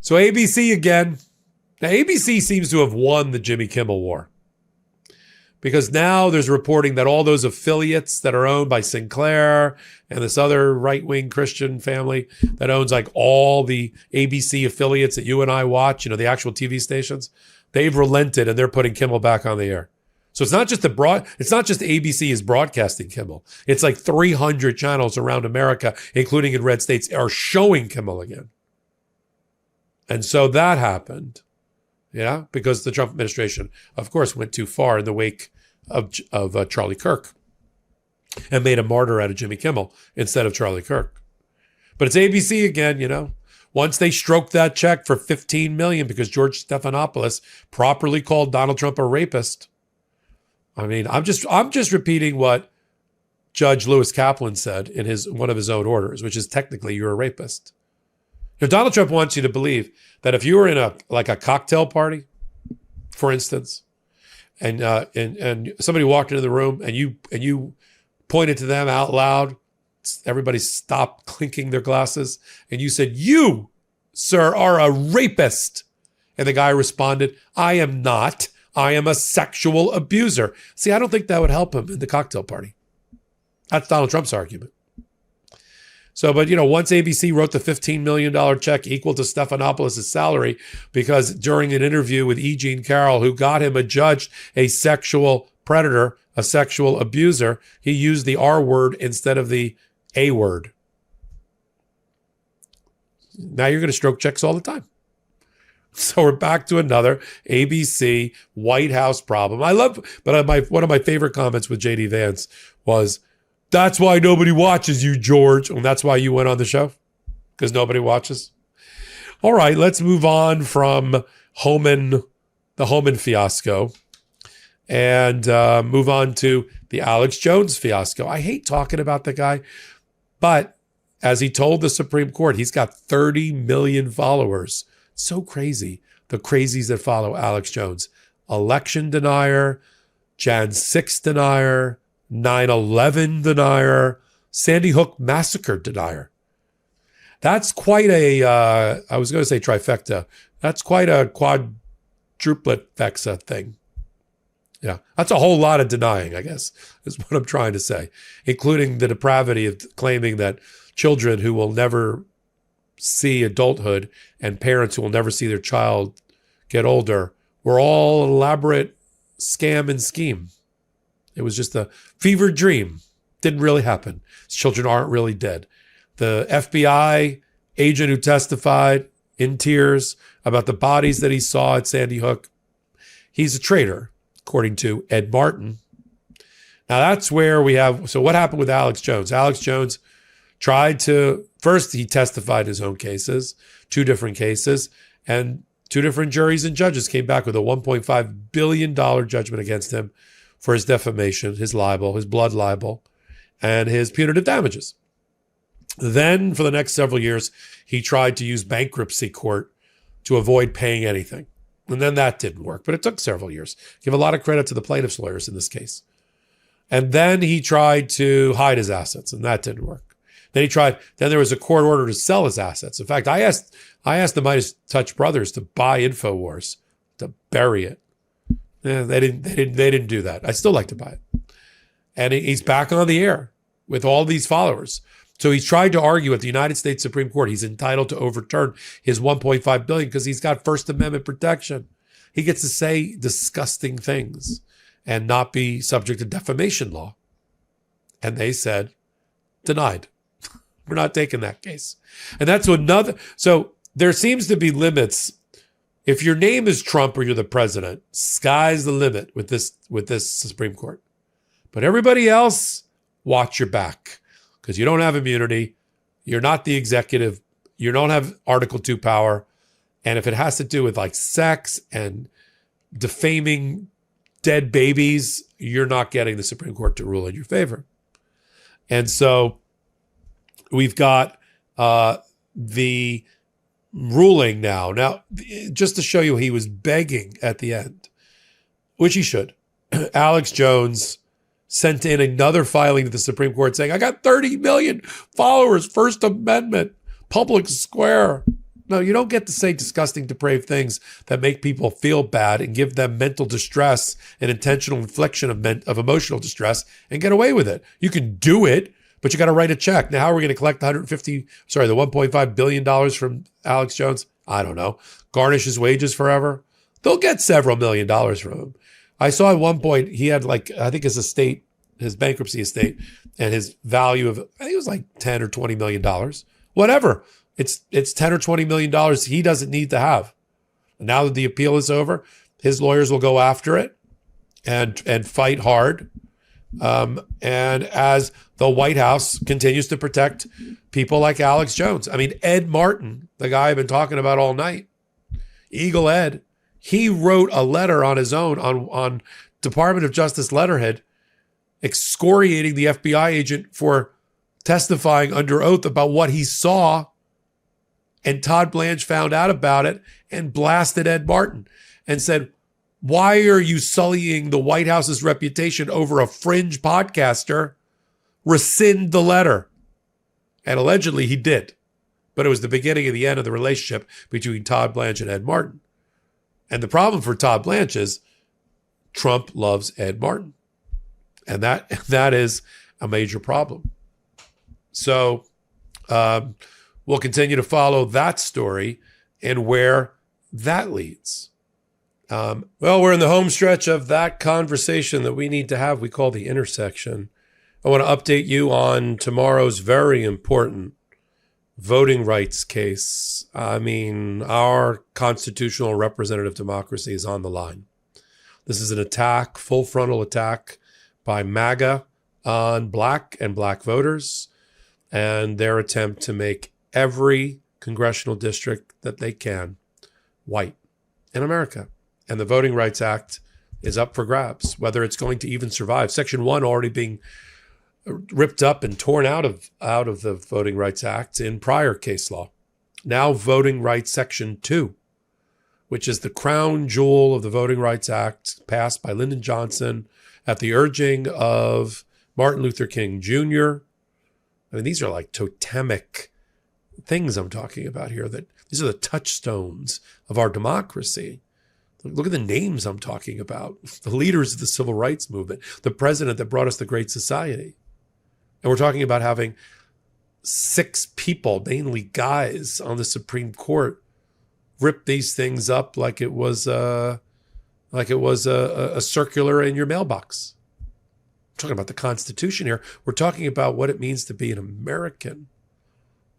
So ABC again. Now, ABC seems to have won the Jimmy Kimmel war, because now there's reporting that all those affiliates that are owned by Sinclair and this other right-wing Christian family that owns like all the ABC affiliates that you and I watch, the actual TV stations, they've relented and they're putting Kimmel back on the air. So it's not just ABC is broadcasting Kimmel. It's like 300 channels around America, including in red states, are showing Kimmel again. And so that happened. Yeah, because the Trump administration, of course, went too far in the wake of Charlie Kirk and made a martyr out of Jimmy Kimmel instead of Charlie Kirk. But it's ABC again, Once they stroked that check for $15 million because George Stephanopoulos properly called Donald Trump a rapist. I mean, I'm just repeating what Judge Lewis Kaplan said in one of his own orders, which is technically you're a rapist. Donald Trump wants you to believe that if you were in a cocktail party, for instance, and somebody walked into the room and you pointed to them out loud, everybody stopped clinking their glasses, and you said, "You, sir, are a rapist," and the guy responded, "I am not. I am a sexual abuser." See, I don't think that would help him in the cocktail party. That's Donald Trump's argument. So, but once ABC wrote the $15 million check equal to Stephanopoulos' salary, because during an interview with E. Jean Carroll, who got him adjudged a sexual predator, a sexual abuser, he used the R word instead of the A word. Now you're going to stroke checks all the time. So we're back to another ABC White House problem. One of my favorite comments with JD Vance was, "That's why nobody watches you, George." And that's why you went on the show? Because nobody watches? All right, let's move on from the Homan fiasco and move on to the Alex Jones fiasco. I hate talking about the guy, but as he told the Supreme Court, he's got 30 million followers. So crazy, the crazies that follow Alex Jones. Election denier, Jan 6 denier, 9/11 denier, Sandy Hook massacre denier. That's quite I was going to say trifecta. That's quite a quadruplet fexa thing. Yeah, that's a whole lot of denying, I guess, is what I'm trying to say, including the depravity of claiming that children who will never see adulthood and parents who will never see their child get older were all an elaborate scam and scheme. It was just a fever dream. Didn't really happen. Children aren't really dead. The FBI agent who testified in tears about the bodies that he saw at Sandy Hook, he's a traitor, according to Ed Martin. Now that's where we have, so what happened with Alex Jones? Alex Jones first he testified in his own cases, 2 different cases, and 2 different juries and judges came back with a $1.5 billion judgment against him for his defamation, his libel, his blood libel, and his punitive damages. Then for the next several years, he tried to use bankruptcy court to avoid paying anything. And then that didn't work, but it took several years. Give a lot of credit to the plaintiff's lawyers in this case. And then he tried to hide his assets, and that didn't work. Then there was a court order to sell his assets. In fact, I asked the Midas Touch brothers to buy InfoWars, to bury it. Yeah, they didn't do that. I still like to buy it. And he's back on the air with all these followers. So he's tried to argue at the United States Supreme Court he's entitled to overturn his $1.5 billion because he's got First Amendment protection. He gets to say disgusting things and not be subject to defamation law. And they said, denied. We're not taking that case. And that's another. So there seems to be limits. If your name is Trump or you're the president, sky's the limit with this Supreme Court. But everybody else, watch your back, because you don't have immunity. You're not the executive. You don't have Article 2 power. And if it has to do with like sex and defaming dead babies, you're not getting the Supreme Court to rule in your favor. And so we've got the ruling now. Now, just to show you, he was begging at the end, which he should. Alex Jones sent in another filing to the Supreme Court saying, I got 30 million followers, First Amendment, public square. No, you don't get to say disgusting, depraved things that make people feel bad and give them mental distress and intentional infliction of emotional distress and get away with it. You can do it, but you got to write a check. Now, how are we going to collect the $1.5 billion from Alex Jones? I don't know. Garnish his wages forever? They'll get several $1 million from him. I saw at one point he had I think his estate, his bankruptcy estate, and his value of, I think it was like $10 or $20 million. Whatever. It's 10 or $20 million he doesn't need to have. Now that the appeal is over, his lawyers will go after it and fight hard. And as the White House continues to protect people like Alex Jones. I mean, Ed Martin, the guy I've been talking about all night, Eagle Ed, he wrote a letter on his own on Department of Justice letterhead excoriating the FBI agent for testifying under oath about what he saw. And Todd Blanche found out about it and blasted Ed Martin and said, why are you sullying the White House's reputation over a fringe podcaster? Rescind the letter. And allegedly he did. But it was the beginning of the end of the relationship between Todd Blanche and Ed Martin. And the problem for Todd Blanche is Trump loves Ed Martin. And that is a major problem. So we'll continue to follow that story and where that leads. Well, we're in the home stretch of that conversation that we need to have. We call the intersection. I want to update you on tomorrow's very important voting rights case. I mean, our constitutional representative democracy is on the line. This is an attack, full frontal attack by MAGA on black and black voters and their attempt to make every congressional district that they can white in America. And the Voting Rights Act is up for grabs, whether it's going to even survive. Section 1 already being ripped up and torn out of the Voting Rights Act in prior case law. Now Voting Rights Section 2, which is the crown jewel of the Voting Rights Act, passed by Lyndon Johnson at the urging of Martin Luther King Jr. I mean, these are like totemic things I'm talking about here. That these are the touchstones of our democracy. Look at the names I'm talking about. The leaders of the civil rights movement, the president that brought us the Great Society. And we're talking about having 6 people, mainly guys, on the Supreme Court rip these things up like it was a circular in your mailbox. I'm talking about the Constitution here. We're talking about what it means to be an American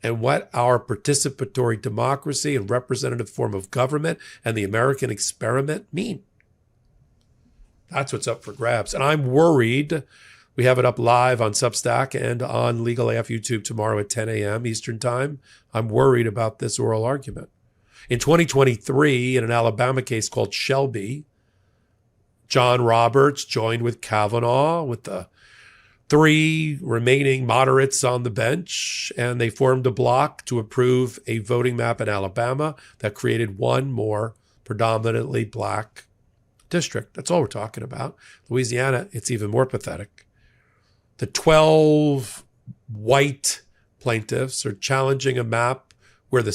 and what our participatory democracy and representative form of government and the American experiment mean. That's what's up for grabs. And I'm worried. We have it up live on Substack and on Legal AF YouTube tomorrow at 10 a.m. Eastern Time. I'm worried about this oral argument. In 2023, in an Alabama case called Shelby, John Roberts joined with Kavanaugh, with the 3 remaining moderates on the bench, and they formed a bloc to approve a voting map in Alabama that created one more predominantly black district. That's all we're talking about. Louisiana, it's even more pathetic. The 12 white plaintiffs are challenging a map where in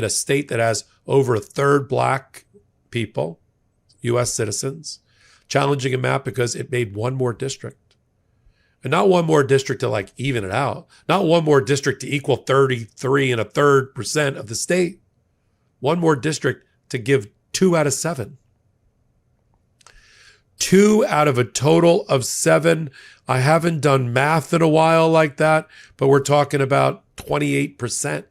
a state that has over a third black people, U.S. citizens, challenging a map because it made one more district. And not one more district to like even it out. Not one more district to equal 33 1/3% of the state. One more district to give 2 out of 7. 2 out of a total of 7. I haven't done math in a while like that, but we're talking about 28%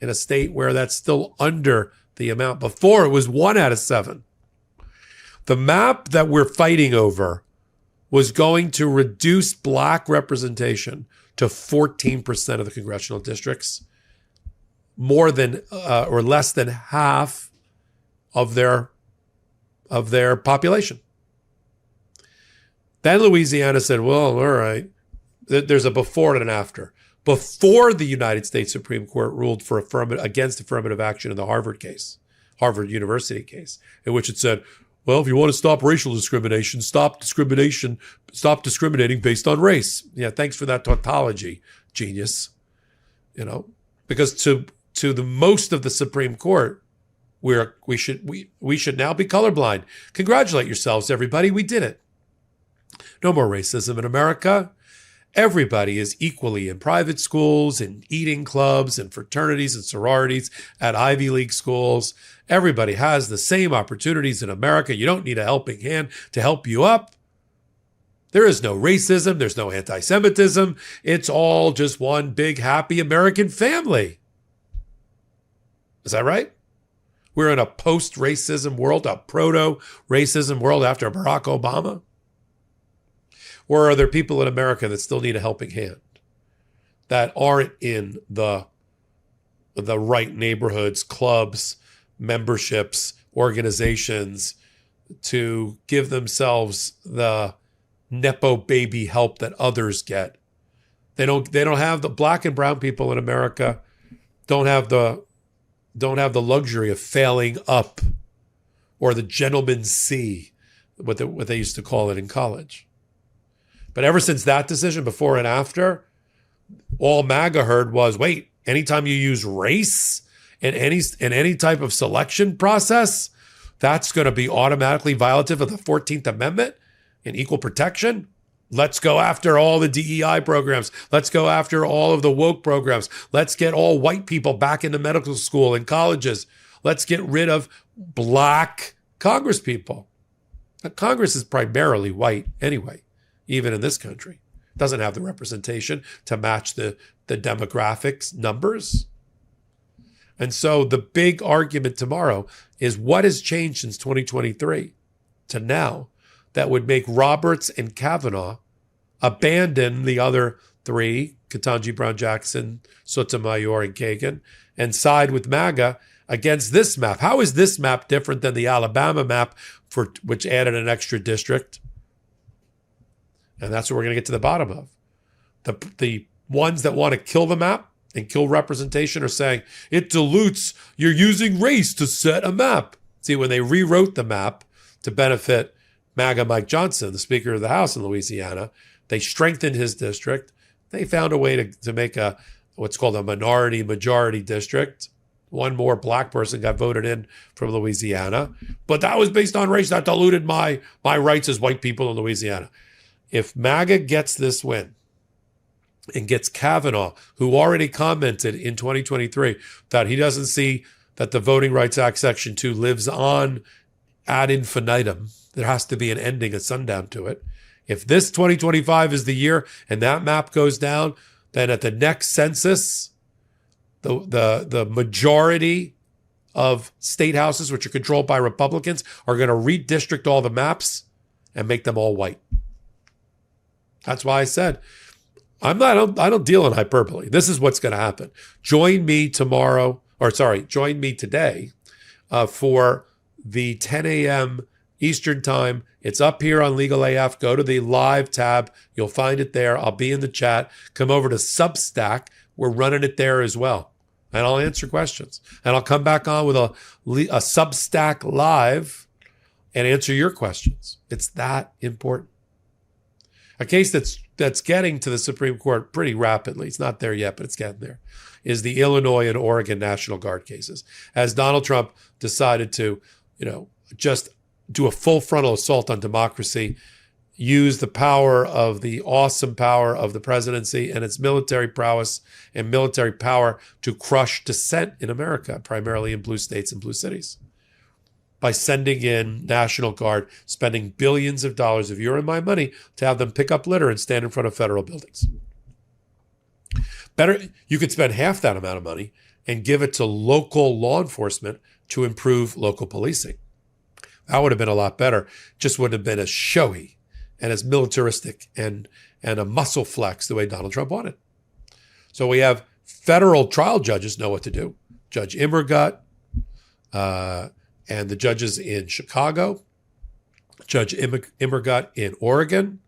in a state where that's still under the amount. Before, it was 1 out of 7. The map that we're fighting over was going to reduce black representation to 14% of the congressional districts, more than or less than half of their population. Then Louisiana said, well, all right, there's a before and an after. Before the United States Supreme Court ruled for against affirmative action in the Harvard University case, in which it said, well, if you want to stop racial discrimination, stop discriminating based on race. Yeah, thanks for that tautology, genius. Because to the most of the Supreme Court, we should now be colorblind. Congratulate yourselves, everybody. We did it. No more racism in America. Everybody is equally in private schools, in eating clubs, and fraternities and sororities at Ivy League schools. Everybody has the same opportunities in America. You don't need a helping hand to help you up. There is no racism. There's no anti-Semitism. It's all just one big, happy American family. Is that right? We're in a post-racism world, a proto-racism world after Barack Obama. Or are there people in America that still need a helping hand, that aren't in the right neighborhoods, clubs, memberships, organizations to give themselves the Nepo baby help that others get? They don't have the black and brown people in America don't have the luxury of failing up, or the gentleman's C, what they used to call it in college. But ever since that decision, before and after, all MAGA heard was, wait, anytime you use race in any type of selection process, that's going to be automatically violative of the 14th Amendment and equal protection. Let's go after all the DEI programs. Let's go after all of the woke programs. Let's get all white people back into medical school and colleges. Let's get rid of black Congress people. Now, Congress is primarily white anyway. Even in this country, doesn't have the representation to match the demographics numbers. And so the big argument tomorrow is what has changed since 2023 to now that would make Roberts and Kavanaugh abandon the other 3, Ketanji Brown Jackson, Sotomayor, and Kagan, and side with MAGA against this map. How is this map different than the Alabama map, which added an extra district? And that's what we're going to get to the bottom of. The ones that want to kill the map and kill representation are saying it dilutes, you're using race to set a map. See, when they rewrote the map to benefit MAGA Mike Johnson, the Speaker of the House in Louisiana, they strengthened his district. They found a way to make what's called a minority-majority district. One more black person got voted in from Louisiana. But that was based on race. That diluted my rights as white people in Louisiana. If MAGA gets this win and gets Kavanaugh, who already commented in 2023 that he doesn't see that the Voting Rights Act Section 2 lives on ad infinitum, there has to be an ending, a sundown to it. If this 2025 is the year and that map goes down, then at the next census, the majority of state houses, which are controlled by Republicans, are going to redistrict all the maps and make them all white. That's why I said, I don't deal in hyperbole. This is what's going to happen. Join me today for the 10 a.m. Eastern time. It's up here on Legal AF. Go to the live tab. You'll find it there. I'll be in the chat. Come over to Substack. We're running it there as well. And I'll answer questions. And I'll come back on with a Substack live and answer your questions. It's that important. A case that's getting to the Supreme Court pretty rapidly, it's not there yet, but it's getting there, is the Illinois and Oregon National Guard cases. As Donald Trump decided to, just do a full frontal assault on democracy, use the awesome power of the presidency and its military prowess and military power to crush dissent in America, primarily in blue states and blue cities. by sending in National Guard, spending billions of dollars of your and my money to have them pick up litter and stand in front of federal buildings. Better, you could spend half that amount of money and give it to local law enforcement to improve local policing. That would have been a lot better. Just wouldn't have been as showy and as militaristic and a muscle flex the way Donald Trump wanted. So we have federal trial judges know what to do. Judge Immergut and the judges in Chicago, Judge Immergut in Oregon,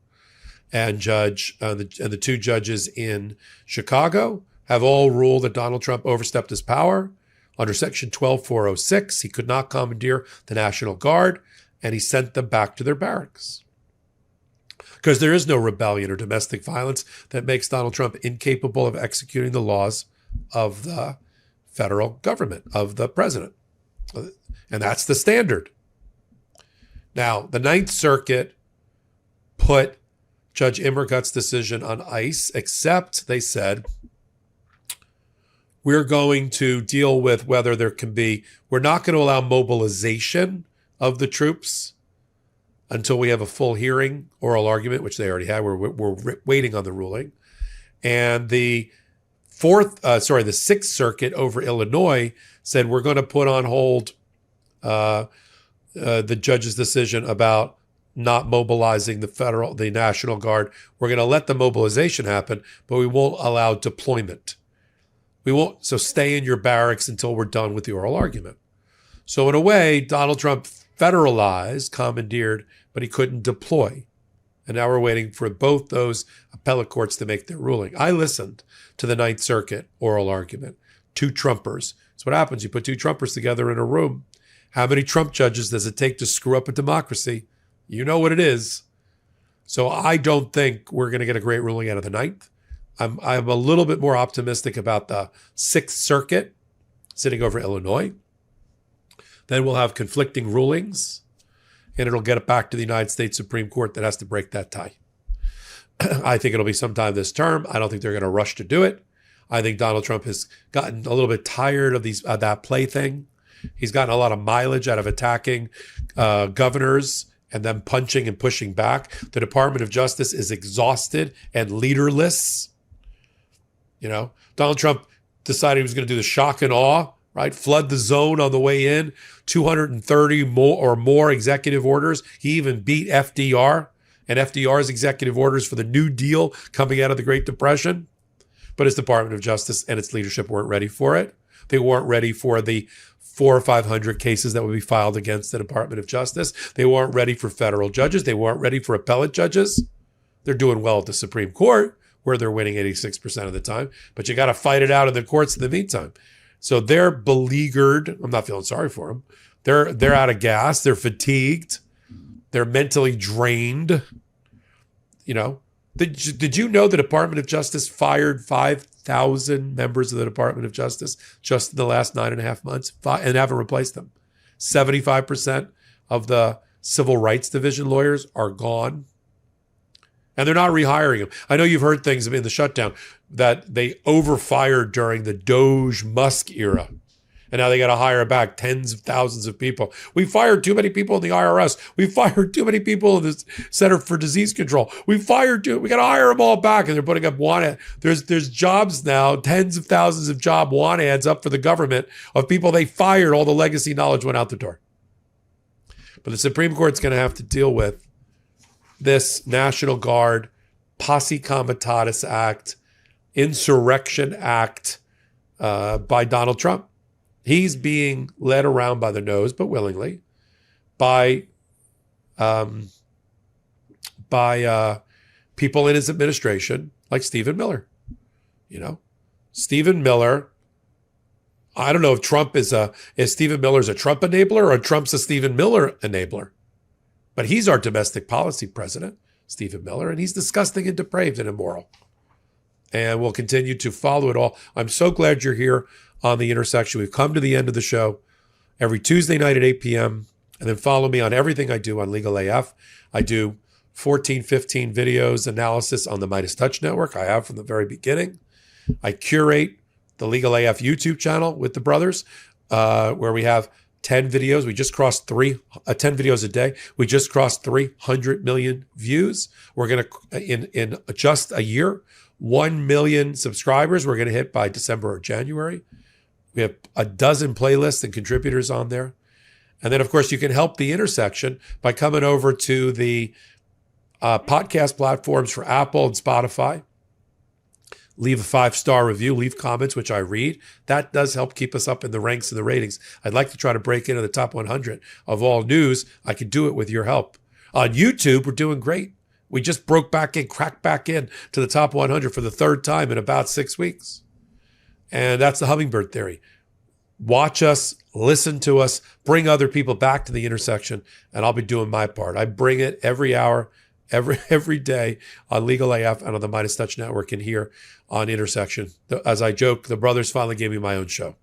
and the two judges in Chicago have all ruled that Donald Trump overstepped his power. Under Section 12406, he could not commandeer the National Guard, and he sent them back to their barracks. Because there is no rebellion or domestic violence that makes Donald Trump incapable of executing the laws of the federal government, of the president. And that's the standard. Now, the Ninth Circuit put Judge Immergut's decision on ice, except they said, we're going to deal with whether there can be, we're not going to allow mobilization of the troops until we have a full hearing, oral argument, which they already had. We're waiting on the ruling. And the Sixth Circuit over Illinois said, we're going to put on hold the judge's decision about not mobilizing the National Guard. We're going to let the mobilization happen, but we won't allow deployment. We won't, so stay in your barracks until we're done with the oral argument. So in a way, Donald Trump federalized, commandeered, but he couldn't deploy. And now we're waiting for both those appellate courts to make their ruling. I listened to the Ninth Circuit oral argument. Two Trumpers. That's what happens. You put two Trumpers together in a room. How many Trump judges does it take to screw up a democracy? You know what it is. So I don't think we're going to get a great ruling out of the Ninth. I'm a little bit more optimistic about the Sixth Circuit sitting over Illinois. Then we'll have conflicting rulings, and it'll get it back to the United States Supreme Court that has to break that tie. I think it'll be sometime this term. I don't think they're going to rush to do it. I think Donald Trump has gotten a little bit tired of that play thing. He's gotten a lot of mileage out of attacking governors and then punching and pushing back. The Department of Justice is exhausted and leaderless. You know, Donald Trump decided he was going to do the shock and awe, right? Flood the zone on the way in, 230 more executive orders. He even beat FDR and FDR's executive orders for the New Deal coming out of the Great Depression. But his Department of Justice and its leadership weren't ready for it. They weren't ready for the 400 or 500 cases that would be filed against the Department of Justice. They weren't ready for federal judges. They weren't ready for appellate judges. They're doing well at the Supreme Court, where they're winning 86% of the time, but you got to fight it out in the courts in the meantime. So they're beleaguered. I'm not feeling sorry for them. They're out of gas. They're fatigued. They're mentally drained. You know, did you know the Department of Justice fired 5,000 members of the Department of Justice just in the last 9.5 months and haven't replaced them? 75% of the Civil Rights Division lawyers are gone. And they're not rehiring them. I know you've heard things in the shutdown that they overfired during the Doge Musk era. And now they got to hire back tens of thousands of people. We fired too many people in the IRS. We fired too many people in the Center for Disease Control. We got to hire them all back. And they're putting up want ad. There's jobs now, tens of thousands of job want ads up for the government of people they fired. All the legacy knowledge went out the door. But the Supreme Court's going to have to deal with this National Guard, Posse Comitatus Act, Insurrection Act by Donald Trump. He's being led around by the nose, but willingly, by people in his administration like Stephen Miller. You know, Stephen Miller. I don't know if if Stephen Miller's a Trump enabler or Trump's a Stephen Miller enabler. But he's our domestic policy president, Stephen Miller, and he's disgusting and depraved and immoral. And we'll continue to follow it all. I'm so glad you're here on The Intersection. We've come to the end of the show every Tuesday night at 8 p.m. And then follow me on everything I do on Legal AF. I do 14, 15 videos, analysis on the Midas Touch Network. I have from the very beginning. I curate the Legal AF YouTube channel with the brothers, where we have 10 videos. We just crossed 10 videos a day. We just crossed 300 million views. We're going to, in just a year, 1 million subscribers we're going to hit by December or January. We have a dozen playlists and contributors on there. And then, of course, you can help The Intersection by coming over to the podcast platforms for Apple and Spotify. Leave a 5-star review, leave comments, which I read. That does help keep us up in the ranks and the ratings. I'd like to try to break into the top 100 of all news. I could do it with your help. On YouTube, we're doing great. We just cracked back in to the top 100 for the third time in about 6 weeks. And that's the hummingbird theory. Watch us, listen to us, bring other people back to The Intersection, and I'll be doing my part. I bring it every hour, every day on Legal AF and on the Midas Touch Network and here on Intersection. As I joke, the brothers finally gave me my own show.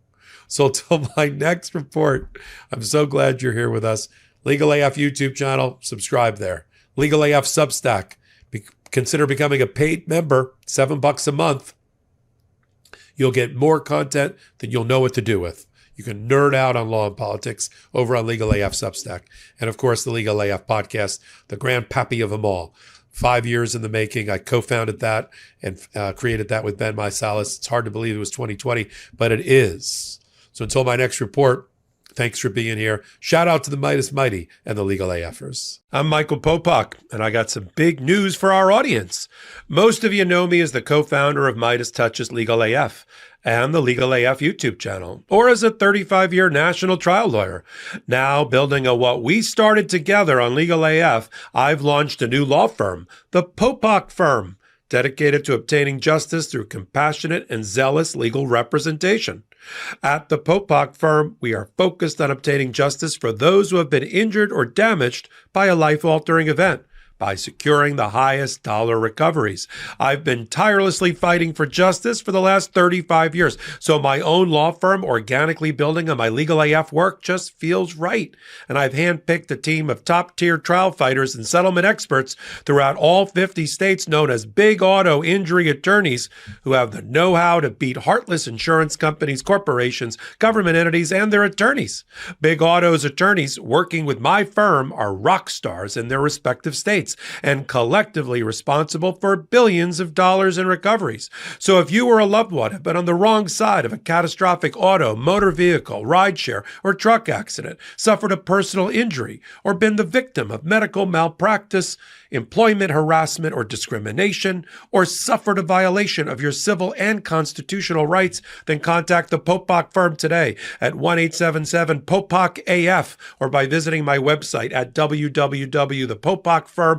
So until my next report, I'm so glad you're here with us. Legal AF YouTube channel, subscribe there. Legal AF Substack, consider becoming a paid member, $7 a month. You'll get more content than you'll know what to do with. You can nerd out on law and politics over on Legal AF Substack. And of course, the Legal AF podcast, the grandpappy of them all. 5 years in the making. I co-founded that and created that with Ben Mysalis. It's hard to believe it was 2020, but it is. So until my next report, thanks for being here. Shout out to the Midas Mighty and the Legal AFers. I'm Michael Popok, and I got some big news for our audience. Most of you know me as the co-founder of Midas Touch's Legal AF and the Legal AF YouTube channel, or as a 35-year national trial lawyer. Now, building on what we started together on Legal AF, I've launched a new law firm, the Popok Firm, dedicated to obtaining justice through compassionate and zealous legal representation. At the Popok Firm, we are focused on obtaining justice for those who have been injured or damaged by a life-altering event by securing the highest dollar recoveries. I've been tirelessly fighting for justice for the last 35 years, so my own law firm organically building on my Legal AF work just feels right. And I've handpicked a team of top-tier trial fighters and settlement experts throughout all 50 states known as big auto injury attorneys who have the know-how to beat heartless insurance companies, corporations, government entities, and their attorneys. Big Auto's attorneys working with my firm are rock stars in their respective states and collectively responsible for billions of dollars in recoveries. So if you or a loved one have been on the wrong side of a catastrophic auto, motor vehicle, rideshare, or truck accident, suffered a personal injury, or been the victim of medical malpractice, employment harassment or discrimination, or suffered a violation of your civil and constitutional rights, then contact the Popok Firm today at 1-877-POPOK-AF or by visiting my website at www.thepopokfirm.com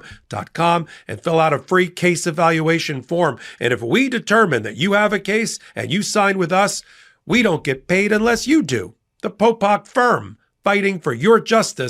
and fill out a free case evaluation form. And if we determine that you have a case and you sign with us, we don't get paid unless you do. The Popok Firm, fighting for your justice